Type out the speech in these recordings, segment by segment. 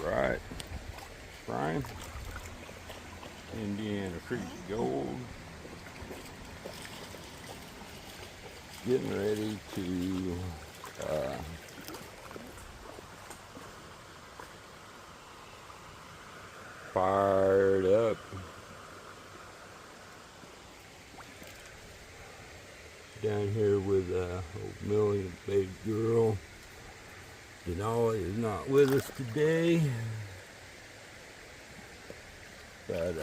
Alright, Brian, Indiana Creek Gold, getting ready to fire it up. Down here with old Millie, baby girl. Denali is not with us today, but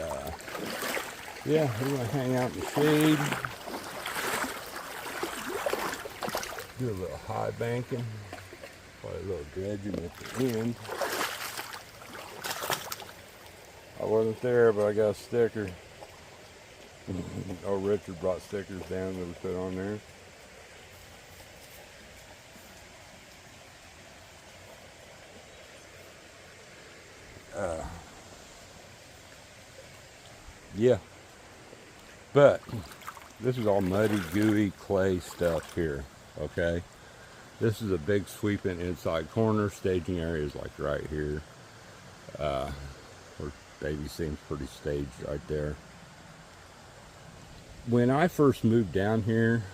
yeah, we're gonna hang out in the shade, do a little high banking, probably a little dredging at the end. I wasn't there, but I got a sticker. Oh, Richard brought stickers down that we put on there. Yeah, but this is all muddy, gooey, clay stuff here, okay? This is a big sweeping inside corner. Staging area is like right here. Where baby seems pretty staged right there. When I first moved down here,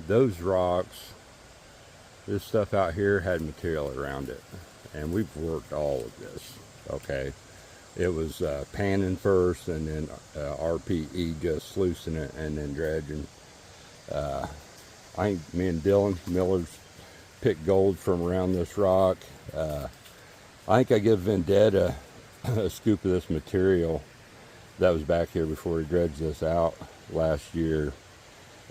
those rocks, this stuff out here had material around it. And we've worked all of this, okay? It was panning first, and then RPE just sluicing it, and then dredging. Me and Dylan Miller's picked gold from around this rock. I think I give Vendetta a scoop of this material that was back here before he dredged this out last year.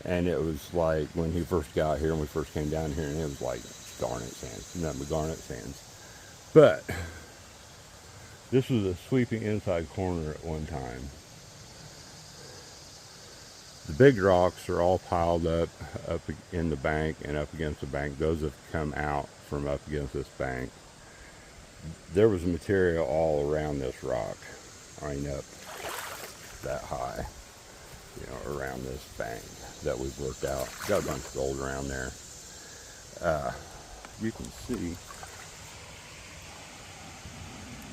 And it was like when he first got here and we first came down here, and it was like garnet sands, nothing but garnet sands. But this was a sweeping inside corner at one time. The big rocks are all piled up in the bank and up against the bank. Those have come out from up against this bank. There was material all around this rock. I mean, up that high, you know, around this bank that we've worked out. Got a bunch of gold around there. You can see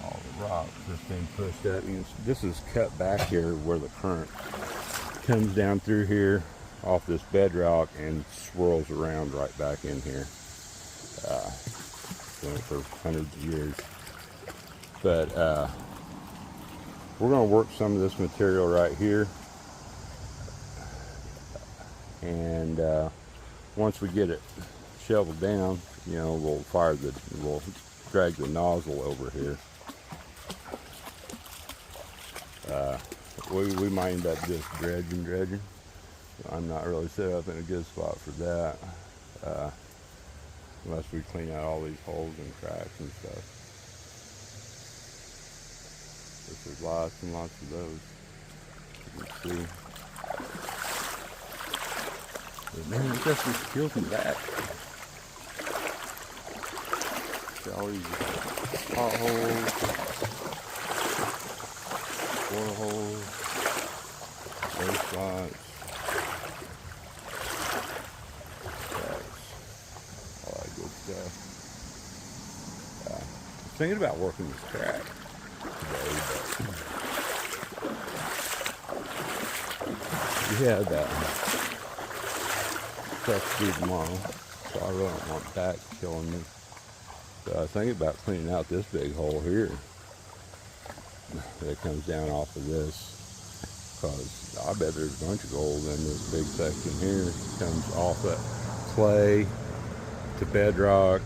all the rocks that's being pushed up. This is cut back here where the current comes down through here off this bedrock and swirls around right back in here. Been for hundreds of years. But we're going to work some of this material right here, and once we get it shoveled down, you know, we'll drag the nozzle over here. We might end up just dredging. I'm not really set up in a good spot for that, unless we clean out all these holes and cracks and stuff. There's lots and lots of those. You can see. But man, it just peels me back. See all these potholes, boreholes, those spots. All that good stuff. I'm thinking about working this track today, but we had stuff to do tomorrow, so I really don't want that killing me. So I was thinking about cleaning out this big hole here that comes down off of this, because I bet there's a bunch of gold in this big section here. It comes off that clay to bedrock,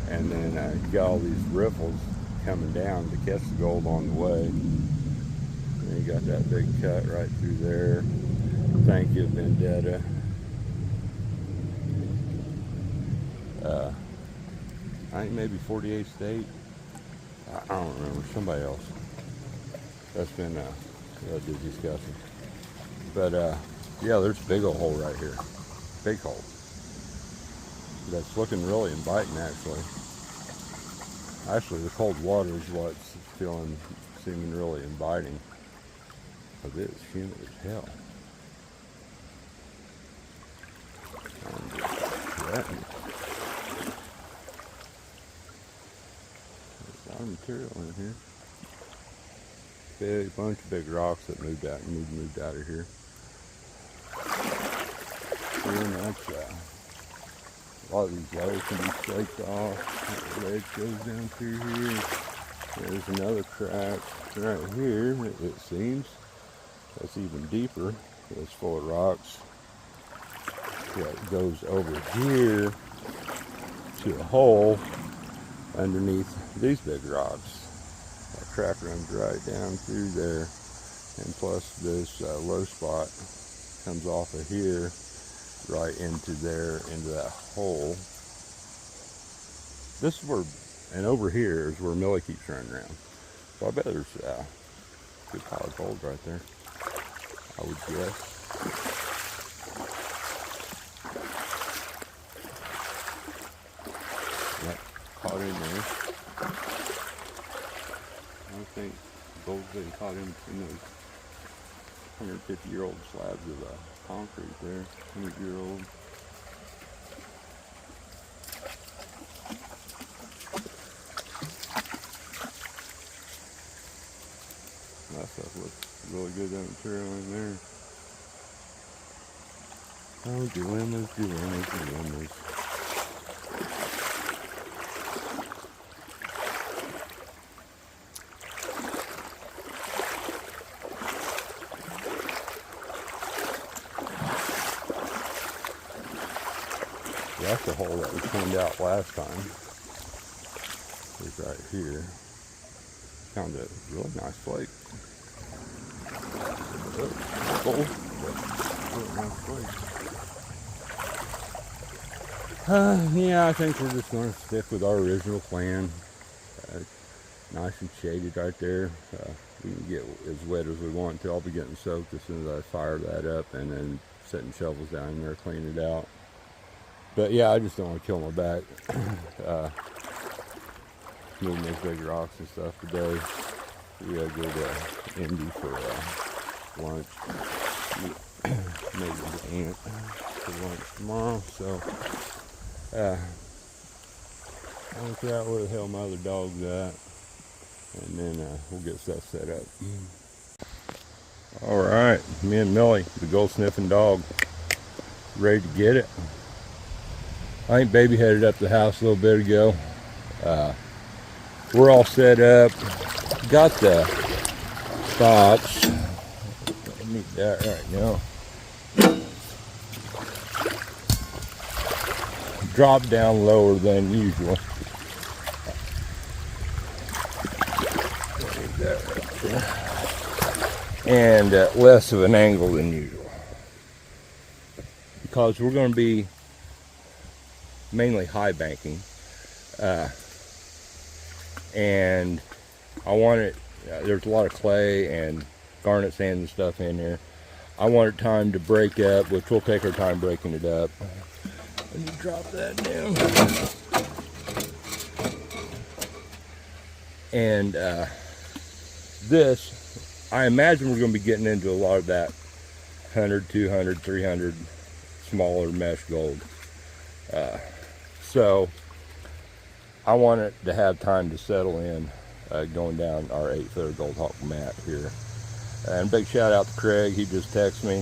and then you got all these riffles coming down to catch the gold on the way. And you got that big cut right through there. Thank you, Vendetta. I think maybe 48 State. I don't remember. Somebody else. That's been a discussion. But yeah, there's a big old hole right here. Big hole. That's looking really inviting, actually. Actually, the cold water is what's seeming really inviting. But it is humid as hell. lot of material in here. Big bunch of big rocks that moved out of here. And that's a lot of these layers can be flaked off. The ledge goes down through here. There's another crack right here, it seems. That's even deeper. It's full of rocks. That goes over here to a hole underneath these big rocks. That crack runs right down through there. And plus this low spot comes off of here right into there, into that hole. This is where, and over here is where Millie keeps running around. So I bet there's a good pile of gold right there, I would guess. Yep, caught in there. I think gold's been caught in those 150-year-old slabs of concrete there, 100-year-old. That stuff looks really good, that material in there. Oh, dilemmas. That's the hole that we cleaned out last time. It's right here. Found a really nice flake. Gold, but really nice flake. Yeah, I think we're just going to stick with our original plan. Nice and shaded right there. We can get as wet as we want to. I'll be getting soaked as soon as I fire that up, and then setting shovels down in there, clean it out. But yeah, I just don't want to kill my back. Moving those big rocks and stuff today. We gotta go to Indy for lunch. Maybe the aunt for lunch tomorrow. So, I'll figure out where the hell my other dog's at, and then we'll get stuff set up. All right, me and Millie, the gold sniffing dog, ready to get it. I think baby headed up the house a little bit ago. We're all set up. Got the spots. I need that right now. Drop down lower than usual. And less of an angle than usual. Because we're going to be mainly high banking, and I want it, there's a lot of clay and garnet sand and stuff in there. I want it time to break up, which we'll take our time breaking it up. Let me drop that down. And this, I imagine we're going to be getting into a lot of that 100, 200, 300 smaller mesh gold. So I want it to have time to settle in, going down our 8-footer Gold Hog mat here. And big shout out to Craig. He just texted me,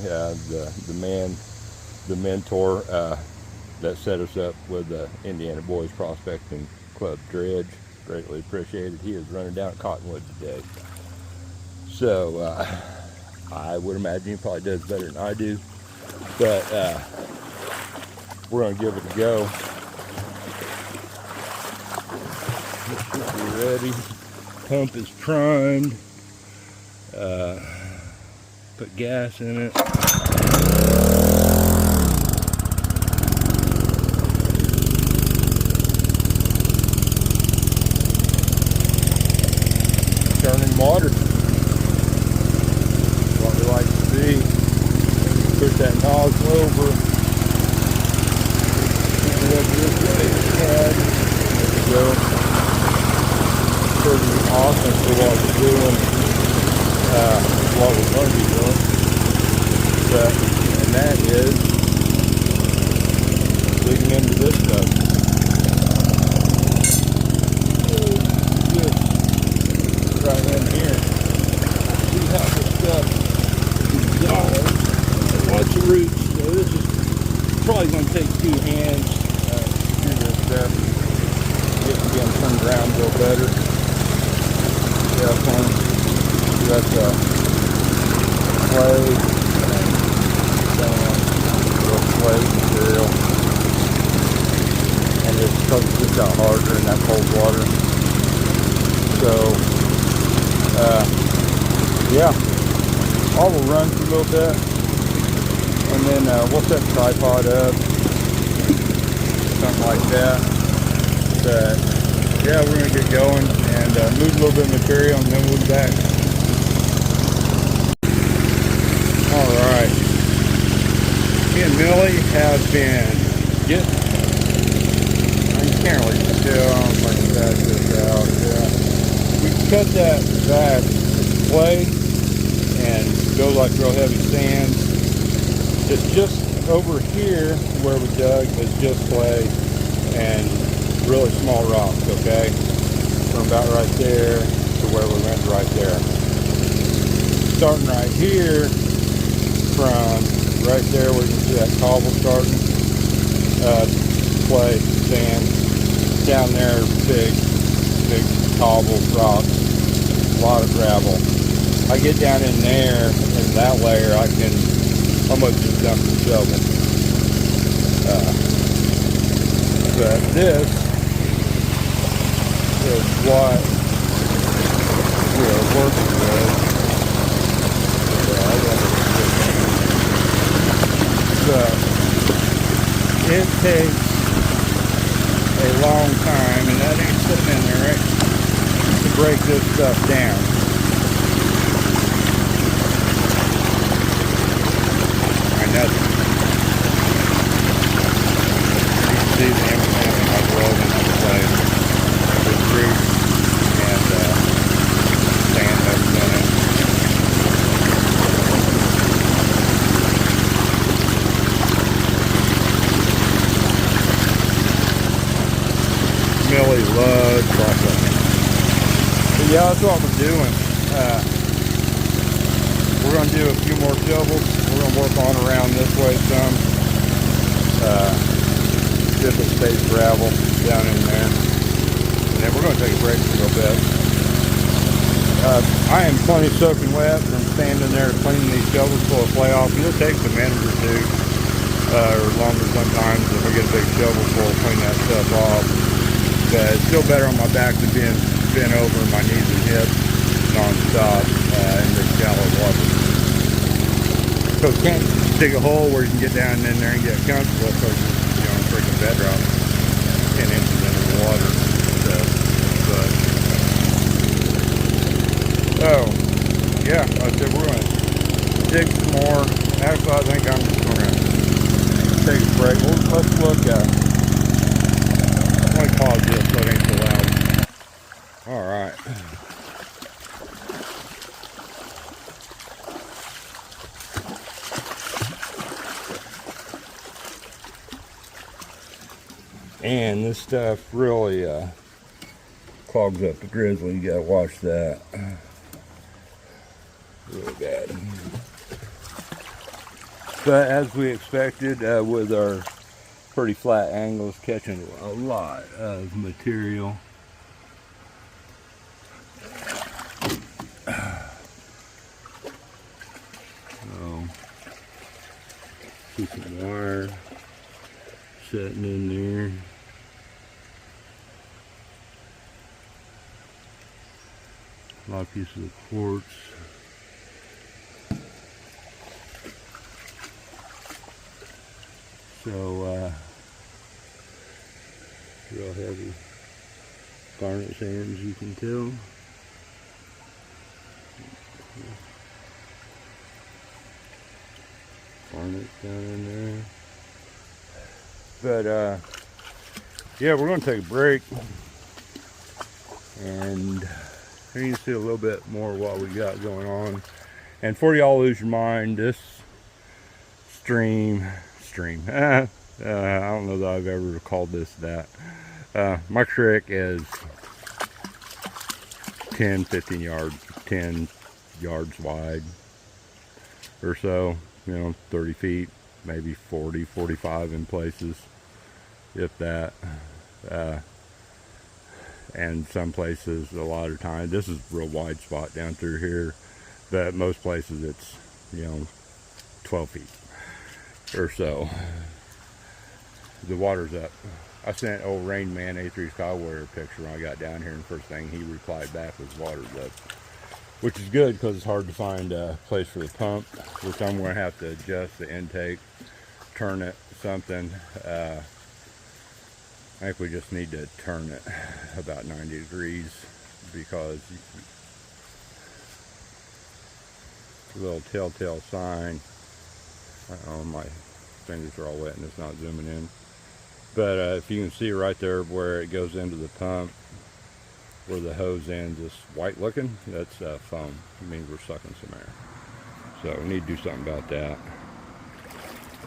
the mentor that set us up with the Indiana Boys Prospecting Club Dredge. Greatly appreciated. He is running down Cottonwood today. So I would imagine he probably does better than I do. But we're going to give it a go. Should be ready. Pump is primed. Put gas in it. Turning water. What we like to see. Push that nozzle over. Keep it up this way. There we go. Pretty awesome for what we're doing, what we're going to be doing. And that is digging into this stuff. Oh, good. around a little better. Definitely. That's clay and real clay material. And it's supposed to get out harder in that cold water. So, yeah, I will run for a little bit, and then we'll set the tripod up, something like that. But yeah, we're gonna get going and move a little bit of material, and then we'll be back. All right, me and Millie have been getting. You can't really tell. I don't know if I can back this out. Yeah, we cut that back clay and go like real heavy sand. It's just over here where we dug is just clay and really small rocks, okay? From about right there to where we went right there. Starting right here, from right there where you can see that cobble starting, clay, sand. Down there, big cobble, rocks, a lot of gravel. I get down in there, in that layer, I can almost just dump the shovel. But this is what we're working with. So it takes a long time, and that ain't sitting in there, right? To break this stuff down. Nothing. You can see the implement in my world in this place with roots and sand that's in it. Millie loves chocolate. But yeah, that's what we're doing. We're going to do a few more shovels. We're going to work on around this way some. Just a space gravel down in there. And then we're going to take a break for a little bit. I am plenty soaking wet from standing there cleaning these shovels full of clay off. It'll take a minute or two, or longer sometimes if I get a big shovel full of clean that stuff off. But it's still better on my back than being bent over my knees and hips non-stop in this shallow water. So you can't dig a hole where you can get down in there and get comfortable because you know, freaking bedrock 10 inches into the water. So, yeah, I said we're going to dig some more. Actually, I think I'm just going to take a break. Let's look at. Let me pause this so it ain't so loud. All right. And this stuff really clogs up the grizzly. You gotta watch that. Really bad. But as we expected, with our pretty flat angles, catching a lot of material. So, see some wire sitting in there. A lot of pieces of quartz. So, real heavy garnet sand, as you can tell. Garnet down in there. But, yeah, we're going to take a break. And here you can see a little bit more of what we got going on. And before y'all lose your mind, this stream, I don't know that I've ever called this that. My creek is 10 yards wide or so, you know, 30 feet, maybe 40, 45 in places, if that. and some places a lot of times, this is a real wide spot down through here, but most places it's, you know, 12 feet or so. The water's up. I sent old Rain Man A3 Sky Warrior a picture when I got down here, and the first thing he replied back was water's up, which is good because it's hard to find a place for the pump, which I'm going to have to adjust the intake, turn it, something. I think we just need to turn it about 90 degrees because a little telltale sign. Oh, my fingers are all wet and it's not zooming in. But if you can see right there where it goes into the pump, where the hose ends is white looking, that's foam. It means we're sucking some air. So we need to do something about that.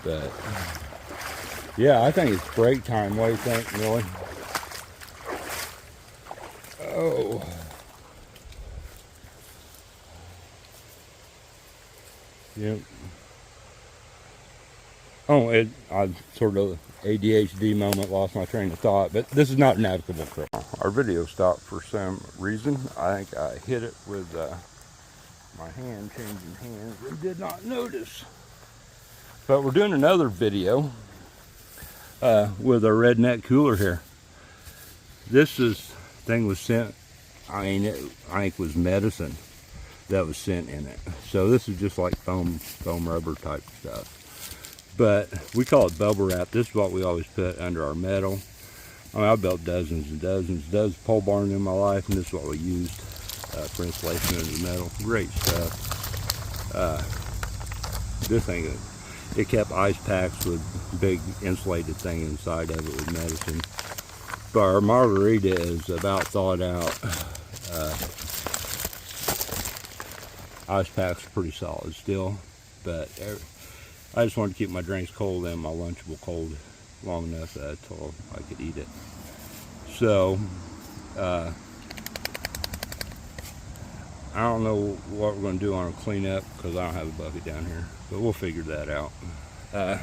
But yeah, I think it's break time. What do you think, Millie? Oh. Yep. Oh, I sort of ADHD moment, lost my train of thought, but this is not navigable trail. Our video stopped for some reason. I think I hit it with my hand changing hands and did not notice. But we're doing another video with our Redneck cooler here. This thing was sent, I think it was medicine that was sent in it. So this is just like foam rubber type stuff. But we call it bubble wrap. This is what we always put under our metal. I mean, I built dozens and dozens pole barns in my life, and this is what we used for insulation under the metal. Great stuff. This thing, it kept ice packs with big insulated thing inside of it with medicine. But our margarita is about thawed out. Ice packs are pretty solid still, but I just wanted to keep my drinks cold and my Lunchable cold long enough until I could eat it. So, I don't know what we're going to do on a cleanup because I don't have a bucket down here, but we'll figure that out. We're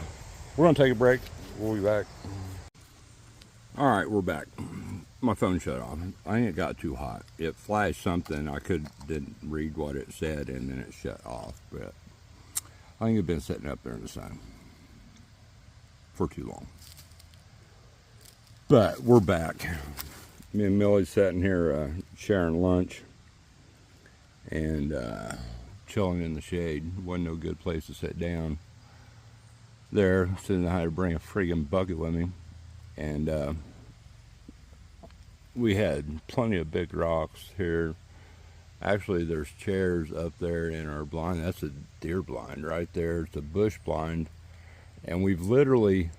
going to take a break. We'll be back. All right, we're back. My phone shut off. I think it got too hot. It flashed something. I didn't read what it said, and then it shut off. But I think it's been sitting up there in the sun for too long. But we're back. Me and Millie's sitting here sharing lunch and chilling in the shade. Wasn't no good place to sit down there, so I had to bring a friggin' bucket with me. And we had plenty of big rocks here. Actually, there's chairs up there in our blind. That's a deer blind right there. It's a bush blind. And we've literally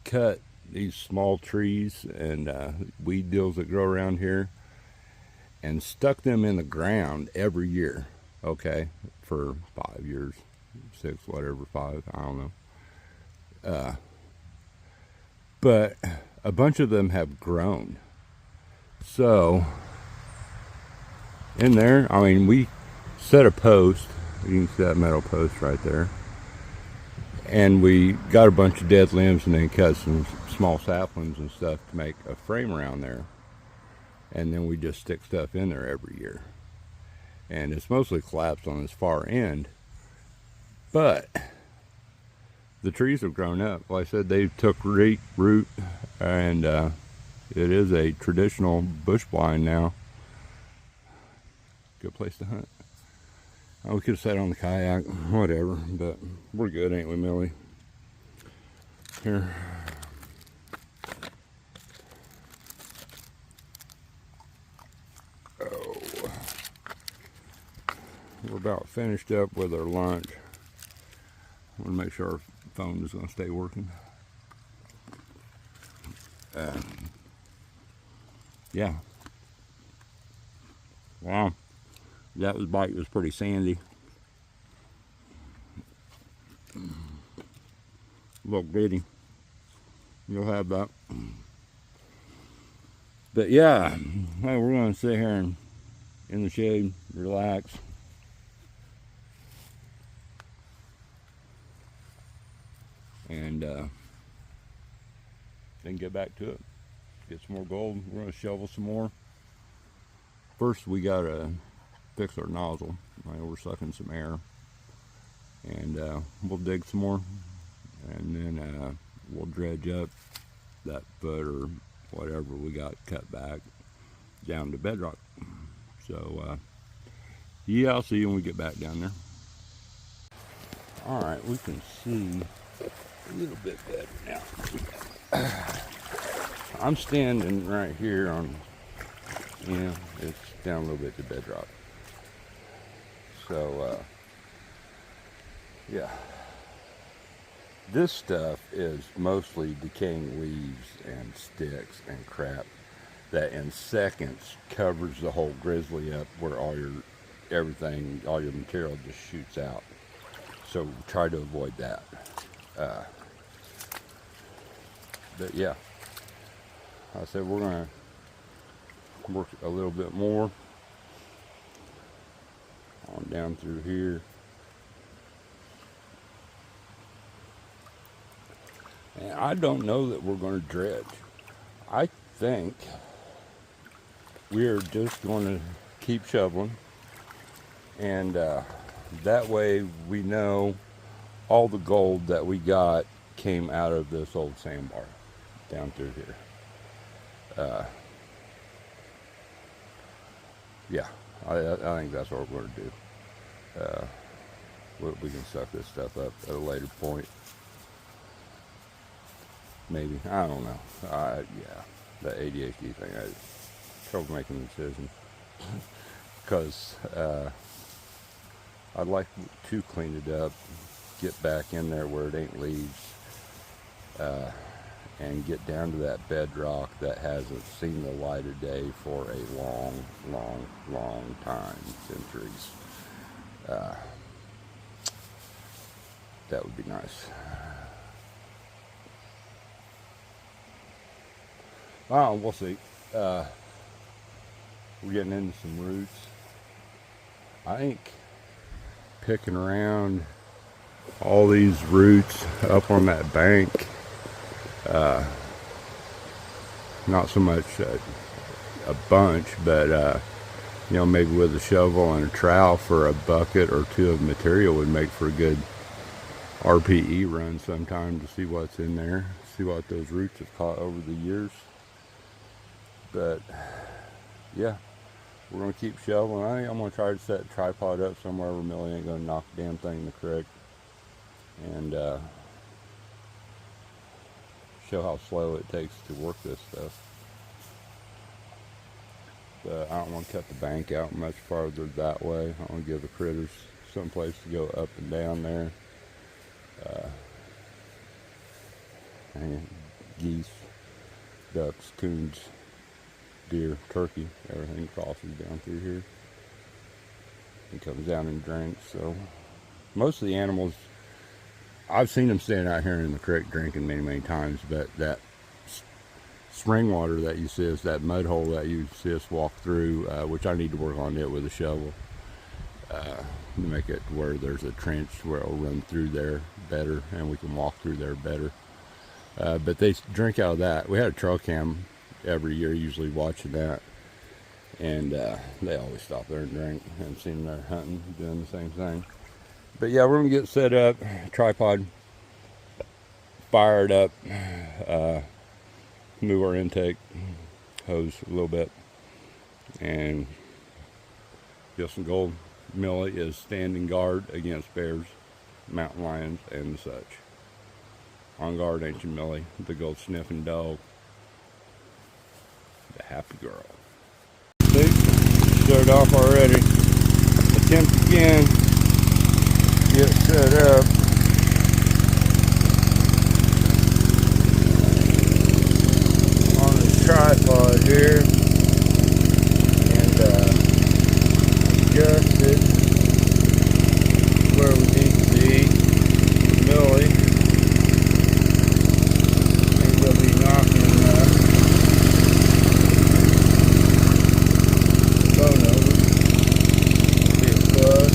cut these small trees and weed deals that grow around here and stuck them in the ground every year, okay, for 5 years, 6, whatever, 5, I don't know. But a bunch of them have grown. So in there, I mean, we set a post. You can see that metal post right there. And we got a bunch of dead limbs and then cut some small saplings and stuff to make a frame around there. And then we just stick stuff in there every year. And it's mostly collapsed on this far end. But the trees have grown up. Like I said, they took root, and it is a traditional bush blind now. Good place to hunt. Oh, we could have sat on the kayak, whatever, but we're good, ain't we, Millie? Here. Oh. We're about finished up with our lunch. I want to make sure our phone is going to stay working. Yeah. Wow. That bite was pretty sandy. Little bitty. You'll have that. But yeah, hey, we're going to sit here and in the shade, relax. And then get back to it. get some more gold. We're gonna shovel some more. First, we gotta fix our nozzle. We're sucking some air, and we'll dig some more, and then we'll dredge up that foot or whatever we got cut back down to bedrock. So yeah, I'll see you when we get back down there. All right, we can see a little bit better now. I'm standing right here on, it's down a little bit to bedrock. So yeah, this stuff is mostly decaying leaves and sticks and crap that in seconds covers the whole grizzly up, where all your material just shoots out. So try to avoid that. But yeah, I said we're gonna work a little bit more on down through here. And I don't know that we're going to dredge. I think we're just going to keep shoveling, and that way we know all the gold that we got came out of this old sandbar down through here. Yeah, I think that's what we're going to do. We can suck this stuff up at a later point. Maybe, I don't know. Yeah, the ADHD thing, I had trouble making a decision. Because I'd like to clean it up, get back in there where it ain't leaves, and get down to that bedrock that hasn't seen the light of day for a long time, centuries. That would be nice. Oh, we'll see. We're getting into some roots. I think picking around all these roots up on that bank, not so much a bunch, but maybe with a shovel and a trowel for a bucket or two of material would make for a good RPE run sometime, to see what's in there, see what those roots have caught over the years. But yeah, we're gonna keep shoveling. I think I'm gonna try to set a tripod up somewhere where Millie ain't gonna knock the damn thing in the creek, and show how slow it takes to work this stuff. But I don't want to cut the bank out much farther that way. I want to give the critters someplace to go up and down there. And geese, ducks, coons, deer, turkey, everything crosses down through here and comes down and drinks. So most of the animals, I've seen them standing out here in the creek drinking many times, but that spring water that you see us, that mud hole that you see us walk through, which I need to work on it with a shovel, to make it where there's a trench where it'll run through there better and we can walk through there better. But they drink out of that. We had a trail cam every year, usually watching that, and they always stop there and drink. I haven't seen them there hunting, doing the same thing. But yeah, we're gonna get set up, tripod fired up, move our intake hose a little bit, and get some gold. Millie is standing guard against bears, mountain lions, and such. On guard, ain't you, Millie, the gold sniffing dog, the happy girl. See, started off already. Attempt again. Get set up. On the tripod here. And adjust it where we need to be. Millie. And we'll be knocking phone over. Be a buzz.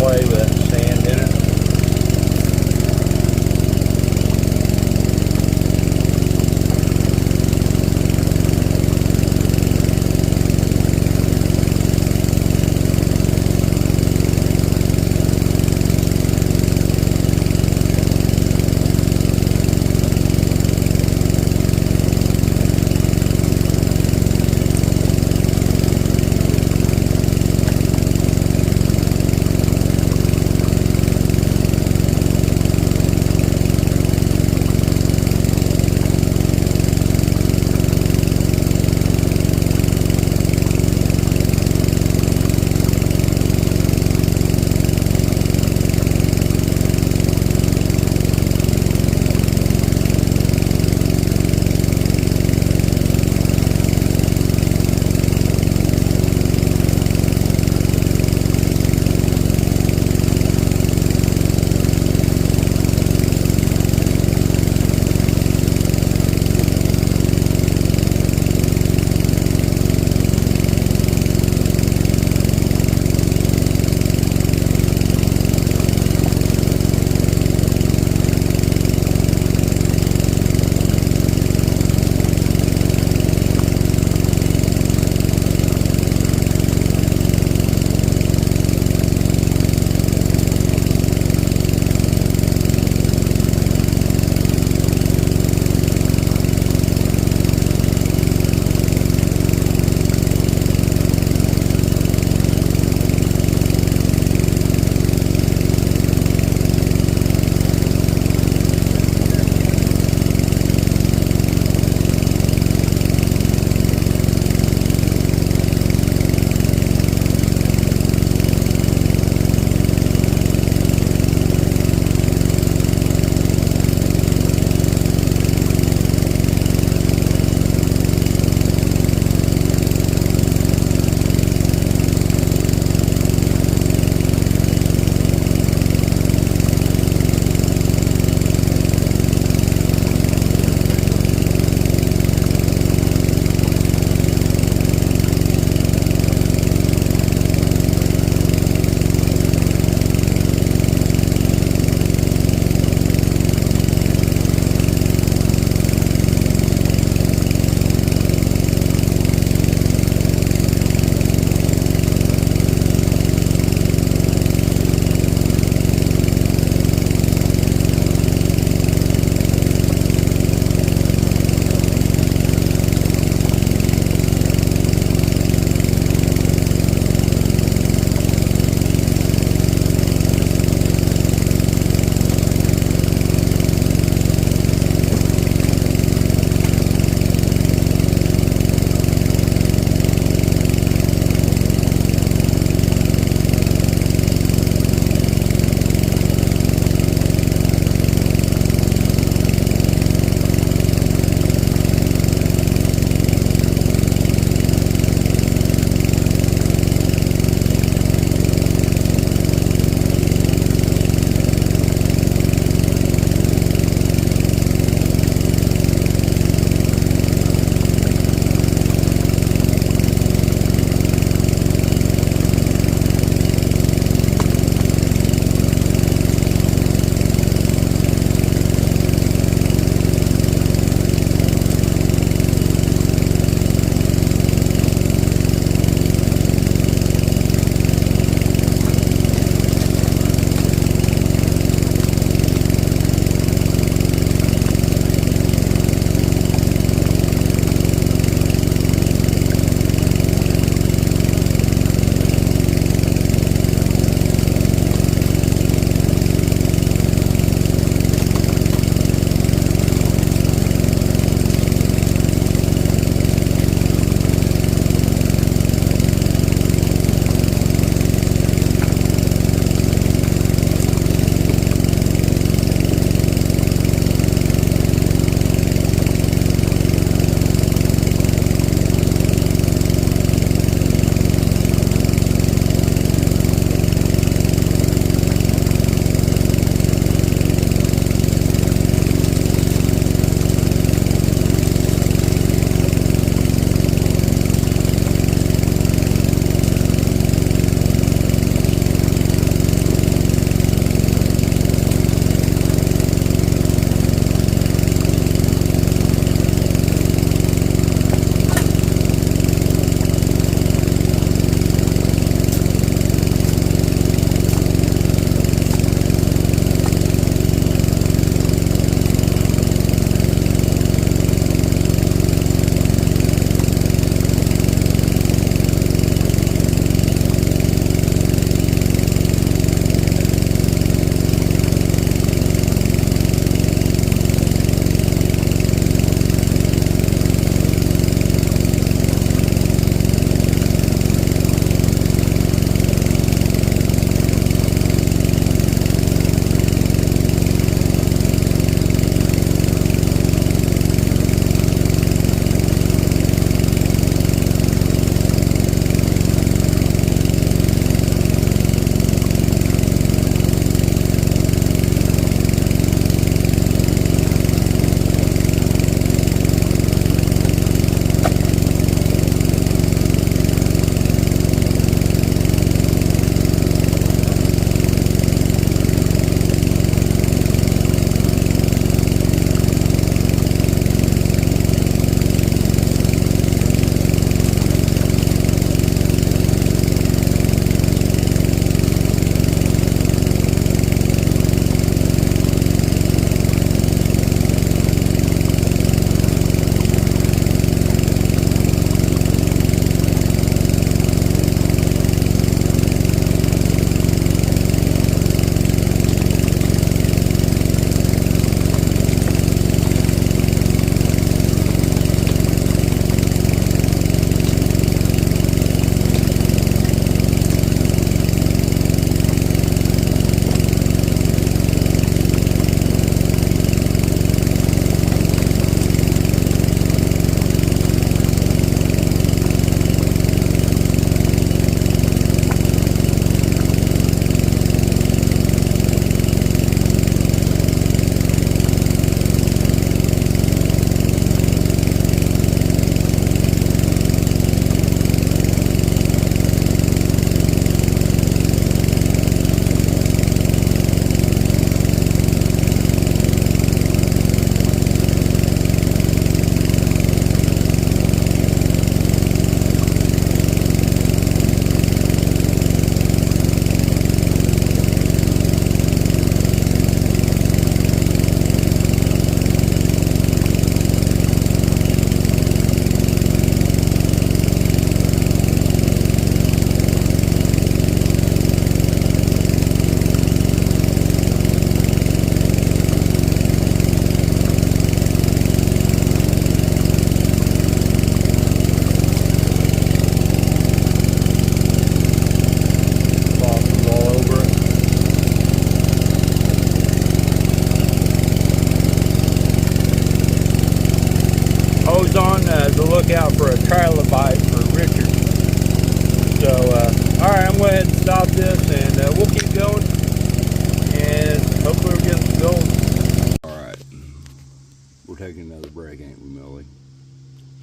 play with that sand in it.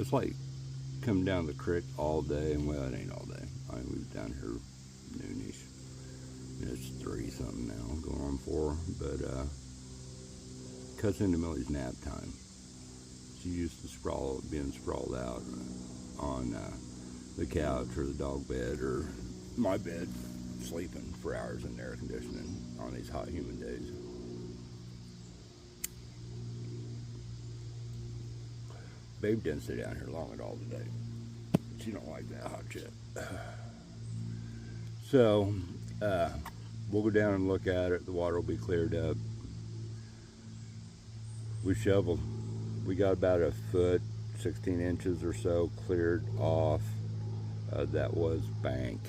It's like coming down the creek all day, and well, it ain't all day. I mean, we was down here noonish. It's 3 something now, going on 4, but cuts into Millie's nap time. She used to being sprawled out on the couch or the dog bed or my bed, sleeping for hours in air conditioning on these hot, humid days. Babe didn't sit down here long at all today. She don't like that hot shit. So, we'll go down and look at it. The water will be cleared up. We shoveled. We got about a foot, 16 inches or so cleared off. That was bank.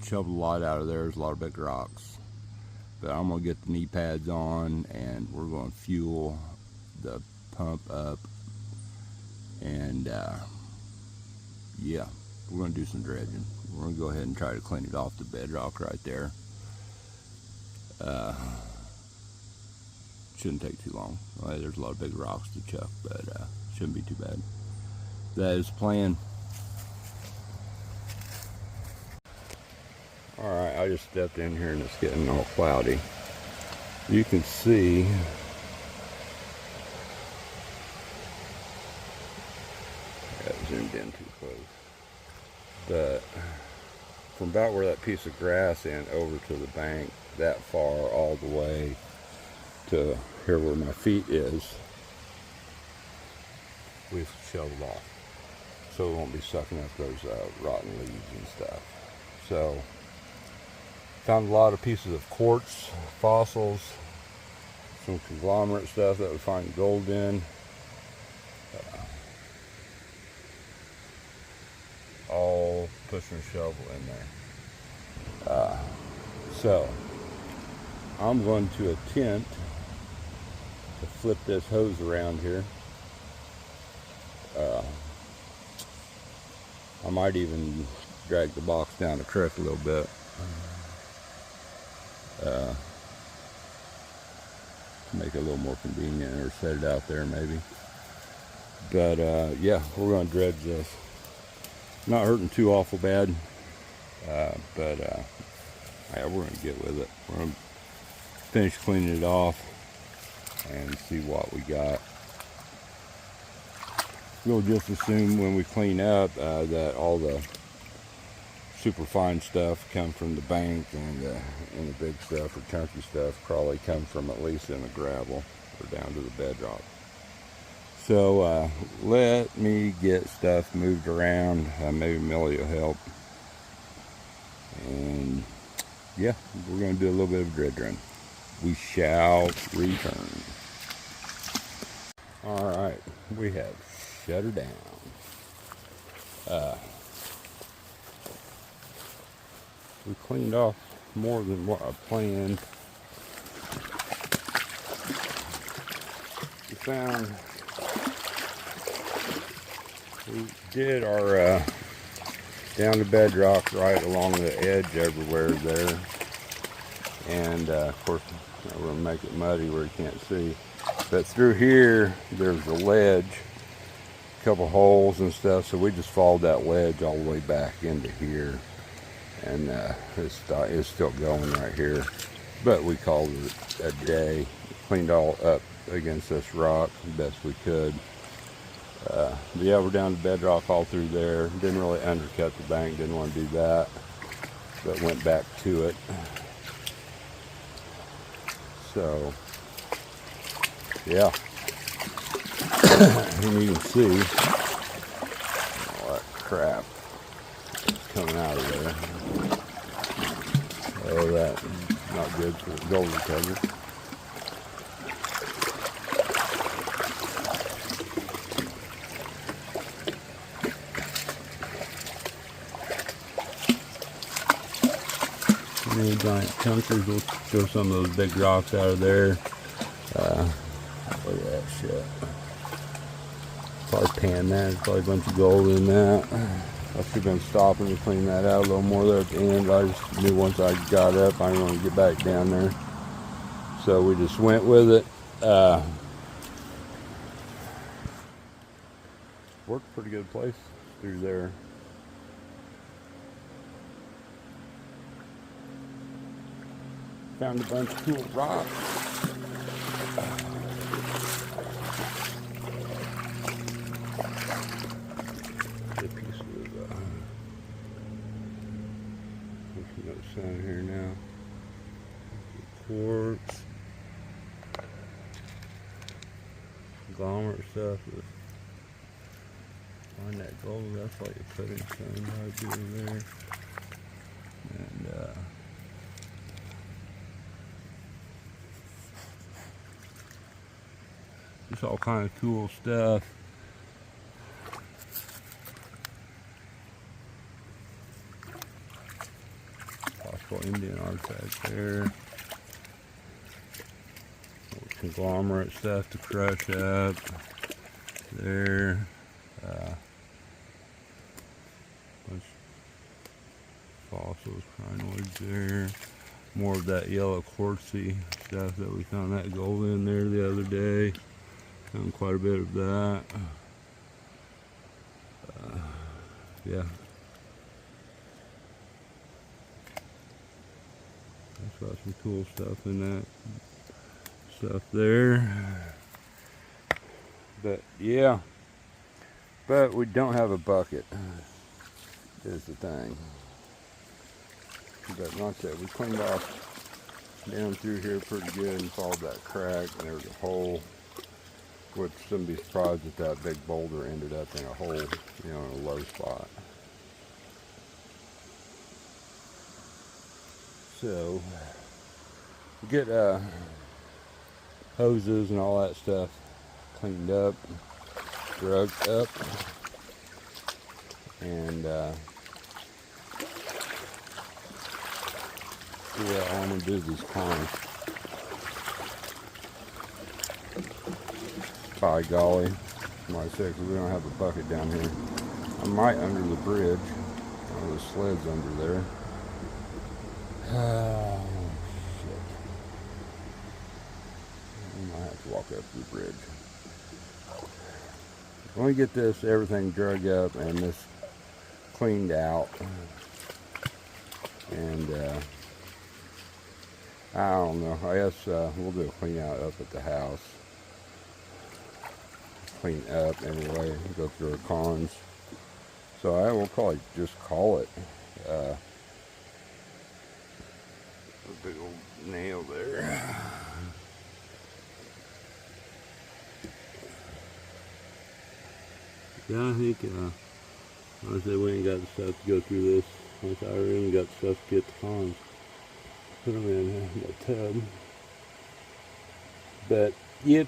Shoveled a lot out of there. There's a lot of big rocks. But I'm going to get the knee pads on, and we're going to fuel the pump up. And yeah, we're going to do some dredging. We're going to go ahead and try to clean it off the bedrock right there. Shouldn't take too long. Well, there's a lot of big rocks to chuck, but shouldn't be too bad. That is the plan. Alright, I just stepped in here and it's getting all cloudy. You can see got zoomed in too close. But from about where that piece of grass in over to the bank, that far all the way to here where my feet is, we've shoveled off. So we won't be sucking up those rotten leaves and stuff. So found a lot of pieces of quartz, fossils, some conglomerate stuff that we find gold in. All push and shovel in there. So I'm going to attempt to flip this hose around here. I might even drag the box down the creek a little bit. To make it a little more convenient, or set it out there maybe. But yeah, we're going to dredge this. Not hurting too awful bad, but yeah, we're going to get with it. We're going to finish cleaning it off and see what we got. We'll just assume when we clean up that all the super fine stuff come from the bank, and the big stuff or chunky stuff probably come from at least in the gravel or down to the bedrock. So let me get stuff moved around. Maybe Millie will help. And yeah, we're going to do a little bit of dredging. We shall return. Alright, we have shut her down. We cleaned off more than what I planned. We did our down to bedrock right along the edge everywhere there, and of course we're going to make it muddy where you can't see, but through here there's a ledge, a couple holes and stuff, so we just followed that ledge all the way back into here, and it's still going right here, but we called it a day. Cleaned all up against this rock the best we could. But yeah, we're down to bedrock all through there. Didn't really undercut the bank, didn't want to do that, but went back to it. So yeah, and you can see all that crap coming out of there. Oh, that not good for the gold recovery. Any giant chunkers, we'll throw some of those big rocks out of there. Look at that shit. Probably pan that. There's probably a bunch of gold in that. I should have been stopping to clean that out a little more there at the end. I just knew once I got up I didn't want to get back down there. So we just went with it. worked pretty good place through there. Found a bunch of cool rocks. Get a piece of there's no sign here now. Quartz, conglomerate stuff. Find that gold. That's like a cutting stone right over there. And just all kind of cool stuff. Possible Indian artifacts there. Conglomerate stuff to crush up there. Bunch of fossils, crinoids there. More of that yellow quartzy stuff that we found that gold in there the other day. Found quite a bit of that. Yeah. That's got some cool stuff in that. Stuff there. But yeah. But we don't have a bucket. Is the thing. But like I said, we cleaned off down through here pretty good and followed that crack, and there was a hole. Which somebody's surprised that that big boulder ended up in a hole, you know, in a low spot. So get hoses and all that stuff cleaned up, drugged up, and yeah, all I'm gonna do is these corners. By golly, my six, we don't have a bucket down here. I might under the bridge. Oh, the sled's under there. Oh, shit. I might have to walk up the bridge. When we get this, everything drug up and this cleaned out. And, I don't know. I guess we'll do a clean out up at the house. Clean up anyway, go through our cons. So I will probably just call it a big old nail there. Yeah, I think honestly we ain't got the stuff to go through this. Once I really got the stuff to get the cons, put them in the tub. But yep,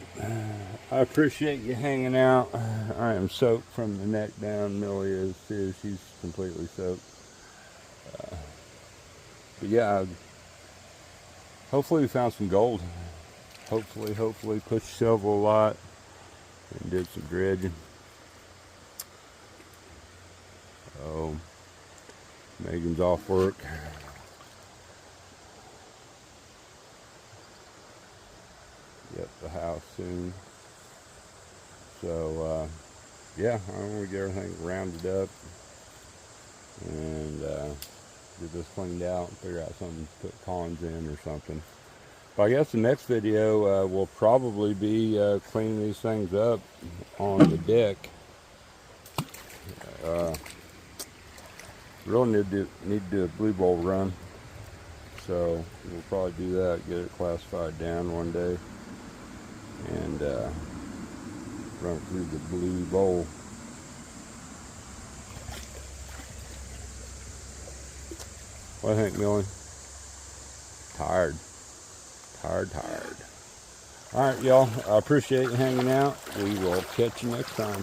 I appreciate you hanging out. I am soaked from the neck down. Millie is too. She's completely soaked. But yeah, hopefully we found some gold. Hopefully pushed shovel a lot and did some dredging. Oh, Megan's off work. Yep, the house soon. So yeah, I'm gonna get everything rounded up and get this cleaned out and figure out something to put cons in or something. But I guess the next video will probably be cleaning these things up on the deck. Really need to do a blue bowl run, so we'll probably do that, get it classified down one day, and run through the blue bowl. What do you think, Millie? Tired. Alright, y'all. I appreciate you hanging out. We will catch you next time.